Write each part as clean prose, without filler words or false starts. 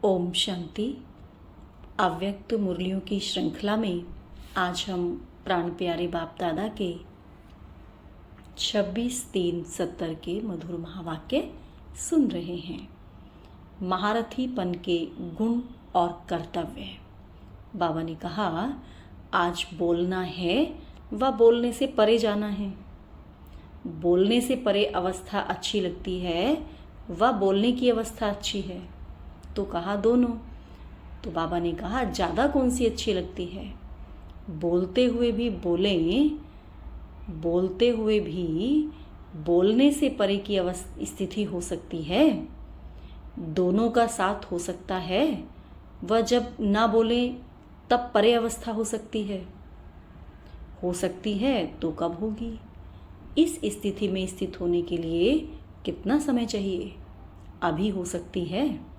ओम शांति। अव्यक्त मुरलियों की श्रृंखला में आज हम प्राण प्यारे बाप दादा के 26/3/70 के मधुर महावाक्य सुन रहे हैं। महारथीपन के गुण और कर्तव्य। बाबा ने कहा, आज बोलना है व बोलने से परे जाना है। बोलने से परे अवस्था अच्छी लगती है व बोलने की अवस्था अच्छी है। तो कहा दोनों। तो बाबा ने कहा, ज़्यादा कौन सी अच्छी लगती है? बोलते हुए भी बोलें, बोलते हुए भी बोलने से परे की स्थिति हो सकती है। दोनों का साथ हो सकता है। वह जब ना बोलें तब परे अवस्था हो सकती है तो कब होगी? इस स्थिति में स्थित होने के लिए कितना समय चाहिए? अभी हो सकती है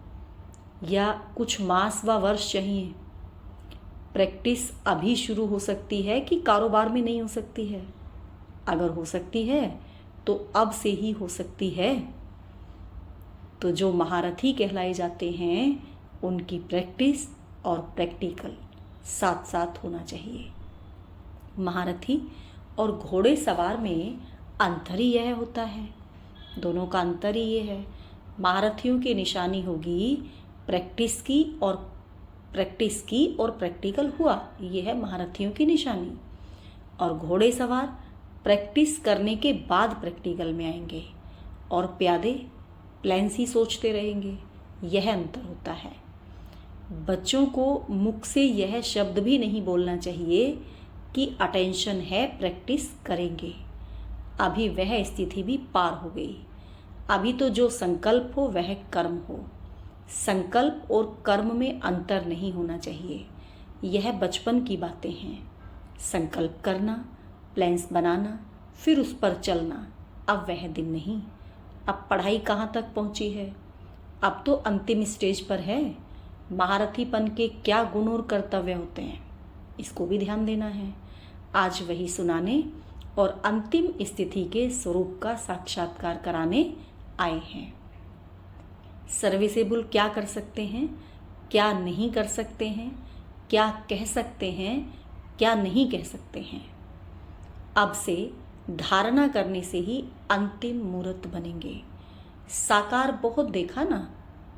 या कुछ मास व वर्ष चाहिए? प्रैक्टिस अभी शुरू हो सकती है कि कारोबार में नहीं हो सकती है? अगर हो सकती है तो अब से ही हो सकती है। तो जो महारथी कहलाए जाते हैं उनकी प्रैक्टिस और प्रैक्टिकल साथ साथ होना चाहिए। महारथी और घोड़े सवार में अंतर ही यह होता है। दोनों का अंतर ही ये है। महारथियों की निशानी होगी प्रैक्टिस की और प्रैक्टिकल हुआ, ये है महारथियों की निशानी। और घोड़े सवार प्रैक्टिस करने के बाद प्रैक्टिकल में आएंगे और प्यादे प्लान्स ही सोचते रहेंगे। यह अंतर होता है। बच्चों को मुख से यह शब्द भी नहीं बोलना चाहिए कि अटेंशन है, प्रैक्टिस करेंगे। अभी वह स्थिति भी पार हो गई। अभी तो जो संकल्प हो वह कर्म हो। संकल्प और कर्म में अंतर नहीं होना चाहिए। यह बचपन की बातें हैं। संकल्प करना, प्लान्स बनाना, फिर उस पर चलना। अब वह दिन नहीं। अब पढ़ाई कहाँ तक पहुँची है? अब तो अंतिम स्टेज पर है। महारथीपन के क्या गुण और कर्तव्य होते हैं, इसको भी ध्यान देना है। आज वही सुनाने और अंतिम स्थिति के स्वरूप का साक्षात्कार कराने आए हैं। सर्विसेबल क्या कर सकते हैं, क्या नहीं कर सकते हैं, क्या कह सकते हैं, क्या नहीं कह सकते हैं। अब से धारणा करने से ही अंतिम मूर्त बनेंगे। साकार बहुत देखा ना।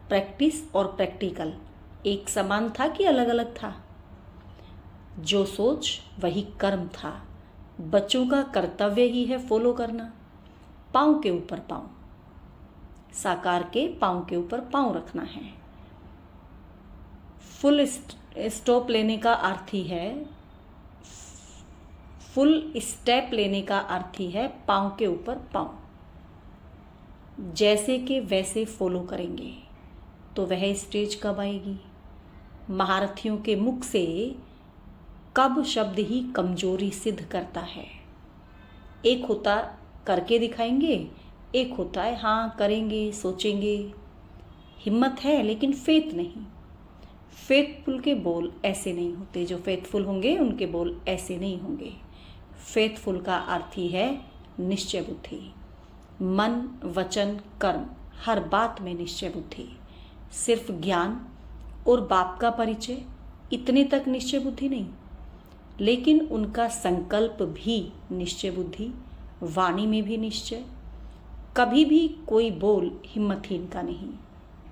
प्रैक्टिस और प्रैक्टिकल एक समान था कि अलग अलग था? जो सोच वही कर्म था। बच्चों का कर्तव्य ही है फॉलो करना। पाँव के ऊपर पाँव, साकार के पाँव के ऊपर पाँव रखना है। फुल स्टॉप लेने का अर्थ ही है, फुल स्टेप लेने का अर्थ ही है पाँव के ऊपर पाँव। जैसे के वैसे फॉलो करेंगे तो वह स्टेज कब आएगी? महारथियों के मुख से कब शब्द ही कमजोरी सिद्ध करता है। एक होता करके दिखाएंगे, एक होता है हाँ करेंगे, सोचेंगे। हिम्मत है लेकिन फेथ नहीं। फेथफुल के बोल ऐसे नहीं होते। जो फेथफुल होंगे उनके बोल ऐसे नहीं होंगे। फेथफुल का अर्थ ही है निश्चय बुद्धि। मन, वचन, कर्म, हर बात में निश्चय बुद्धि। सिर्फ ज्ञान और बाप का परिचय, इतने तक निश्चय बुद्धि नहीं, लेकिन उनका संकल्प भी निश्चय बुद्धि। वाणी में भी निश्चय। कभी भी कोई बोल हिम्मतहीन का नहीं।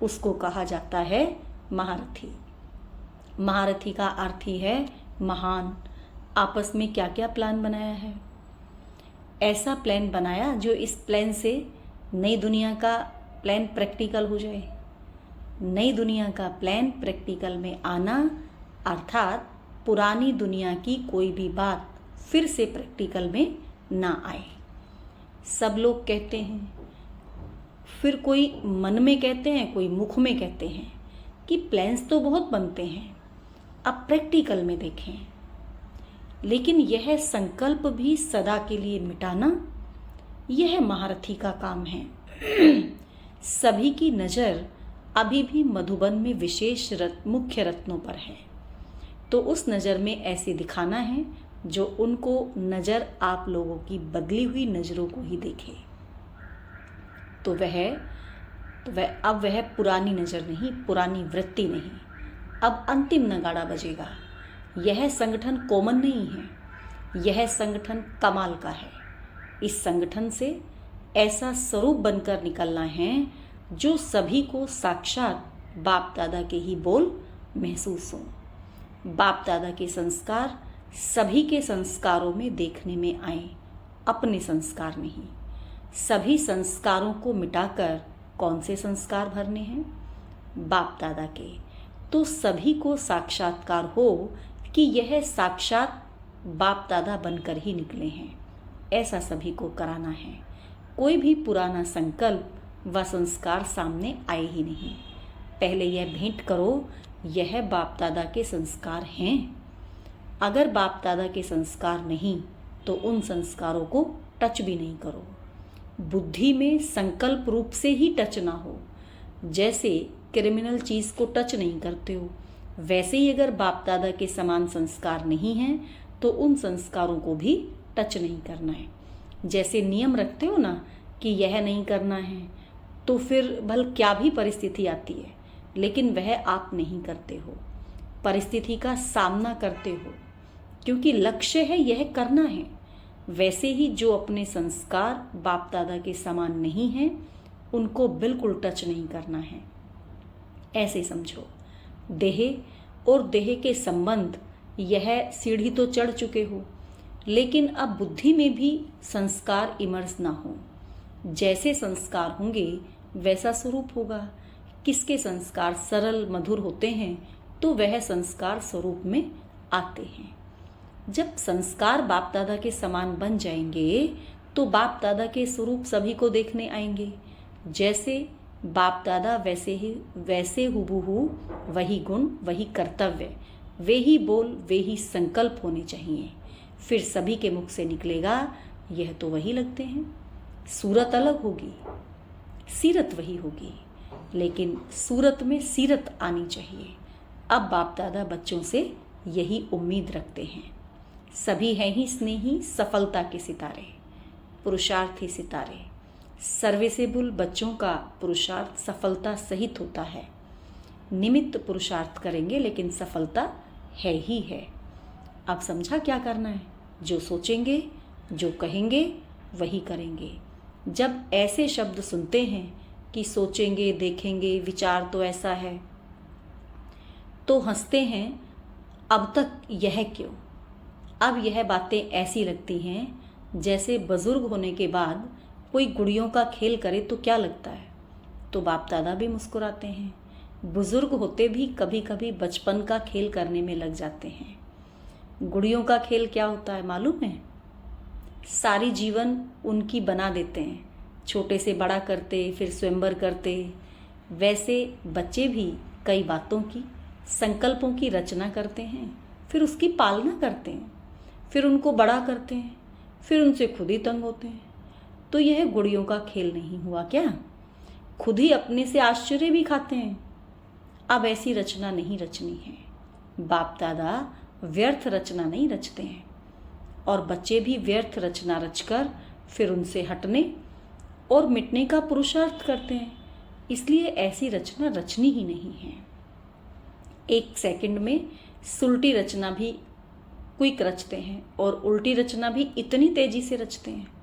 उसको कहा जाता है महारथी। महारथी का अर्थ ही है महान। आपस में क्या क्या प्लान बनाया है? ऐसा प्लान बनाया जो इस प्लान से नई दुनिया का प्लान प्रैक्टिकल हो जाए। नई दुनिया का प्लान प्रैक्टिकल में आना अर्थात पुरानी दुनिया की कोई भी बात फिर से प्रैक्टिकल में ना आए। सब लोग कहते हैं, फिर कोई मन में कहते हैं, कोई मुख में कहते हैं कि प्लान्स तो बहुत बनते हैं, अब प्रैक्टिकल में देखें। लेकिन यह संकल्प भी सदा के लिए मिटाना, यह महारथी का काम है। सभी की नज़र अभी भी मधुबन में विशेष मुख्य रत्नों पर है। तो उस नज़र में ऐसे दिखाना है जो उनको नज़र आप लोगों की बदली हुई नज़रों को ही देखे। तो वह तो वह पुरानी नज़र नहीं, पुरानी वृत्ति नहीं, अब अंतिम नगाड़ा बजेगा। यह संगठन कॉमन नहीं है, यह संगठन कमाल का है। इस संगठन से ऐसा स्वरूप बनकर निकलना है जो सभी को साक्षात बाप दादा के ही बोल महसूस हों। बाप दादा के संस्कार सभी के संस्कारों में देखने में आए, अपने संस्कार नहीं। सभी संस्कारों को मिटाकर कौन से संस्कार भरने हैं? बाप दादा के। तो सभी को साक्षात्कार हो कि यह साक्षात बाप दादा बनकर ही निकले हैं, ऐसा सभी को कराना है। कोई भी पुराना संकल्प व संस्कार सामने आए ही नहीं। पहले यह भेंट करो, यह बाप दादा के संस्कार हैं। अगर बाप दादा के संस्कार नहीं तो उन संस्कारों को टच भी नहीं करो। बुद्धि में संकल्प रूप से ही टच ना हो। जैसे क्रिमिनल चीज़ को टच नहीं करते हो, वैसे ही अगर बाप दादा के समान संस्कार नहीं हैं तो उन संस्कारों को भी टच नहीं करना है। जैसे नियम रखते हो ना कि यह नहीं करना है, तो फिर भल क्या भी परिस्थिति आती है, लेकिन वह आप नहीं करते हो, परिस्थिति का सामना करते हो, क्योंकि लक्ष्य है यह करना है। वैसे ही जो अपने संस्कार बाप दादा के समान नहीं हैं, उनको बिल्कुल टच नहीं करना है। ऐसे समझो, देह और देह के संबंध, यह सीढ़ी तो चढ़ चुके हो, लेकिन अब बुद्धि में भी संस्कार इमर्स ना हो। जैसे संस्कार होंगे वैसा स्वरूप होगा। किसके संस्कार सरल मधुर होते हैं तो वह संस्कार स्वरूप में आते हैं। जब संस्कार बाप दादा के समान बन जाएंगे तो बाप दादा के स्वरूप सभी को देखने आएंगे। जैसे बाप दादा वैसे हुबहू वही गुण, वही कर्तव्य, वे ही बोल, वे ही संकल्प होने चाहिए। फिर सभी के मुख से निकलेगा, यह तो वही लगते हैं। सूरत अलग होगी, सीरत वही होगी, लेकिन सूरत में सीरत आनी चाहिए। अब बाप दादा बच्चों से यही उम्मीद रखते हैं। सभी हैं ही स्नेही, सफलता के सितारे, पुरुषार्थी सितारे। सर्विसेबल बच्चों का पुरुषार्थ सफलता सहित होता है। निमित्त पुरुषार्थ करेंगे लेकिन सफलता है ही है। अब समझा क्या करना है? जो सोचेंगे, जो कहेंगे, वही करेंगे। जब ऐसे शब्द सुनते हैं कि सोचेंगे, देखेंगे, विचार तो ऐसा है, तो हंसते हैं। अब तक यह क्यों? अब यह बातें ऐसी लगती हैं जैसे बुजुर्ग होने के बाद कोई गुड़ियों का खेल करे तो क्या लगता है। तो बाप दादा भी मुस्कुराते हैं। बुजुर्ग होते भी कभी कभी बचपन का खेल करने में लग जाते हैं। गुड़ियों का खेल क्या होता है मालूम है? सारी जीवन उनकी बना देते हैं, छोटे से बड़ा करते, फिर स्वयंवर करते। वैसे बच्चे भी कई बातों की, संकल्पों की रचना करते हैं, फिर उसकी पालना करते हैं, फिर उनको बड़ा करते हैं, फिर उनसे खुद ही तंग होते हैं। तो यह गुड़ियों का खेल नहीं हुआ क्या? खुद ही अपने से आश्चर्य भी खाते हैं। अब ऐसी रचना नहीं रचनी है। बाप दादा व्यर्थ रचना नहीं रचते हैं, और बच्चे भी व्यर्थ रचना रचकर फिर उनसे हटने और मिटने का पुरुषार्थ करते हैं। इसलिए ऐसी रचना रचनी ही नहीं है। एक सेकंड में सुलटी रचना भी क्विक रचते हैं और उल्टी रचना भी इतनी तेजी से रचते हैं।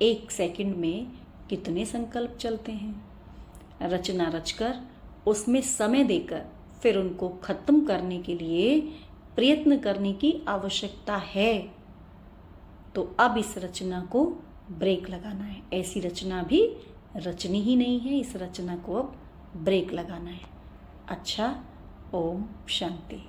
एक सेकंड में कितने संकल्प चलते हैं। रचना रचकर उसमें समय देकर फिर उनको खत्म करने के लिए प्रयत्न करने की आवश्यकता है। तो अब इस रचना को ब्रेक लगाना है। ऐसी रचना भी रचनी ही नहीं है, इस रचना को अब ब्रेक लगाना है। अच्छा, ओम शांति।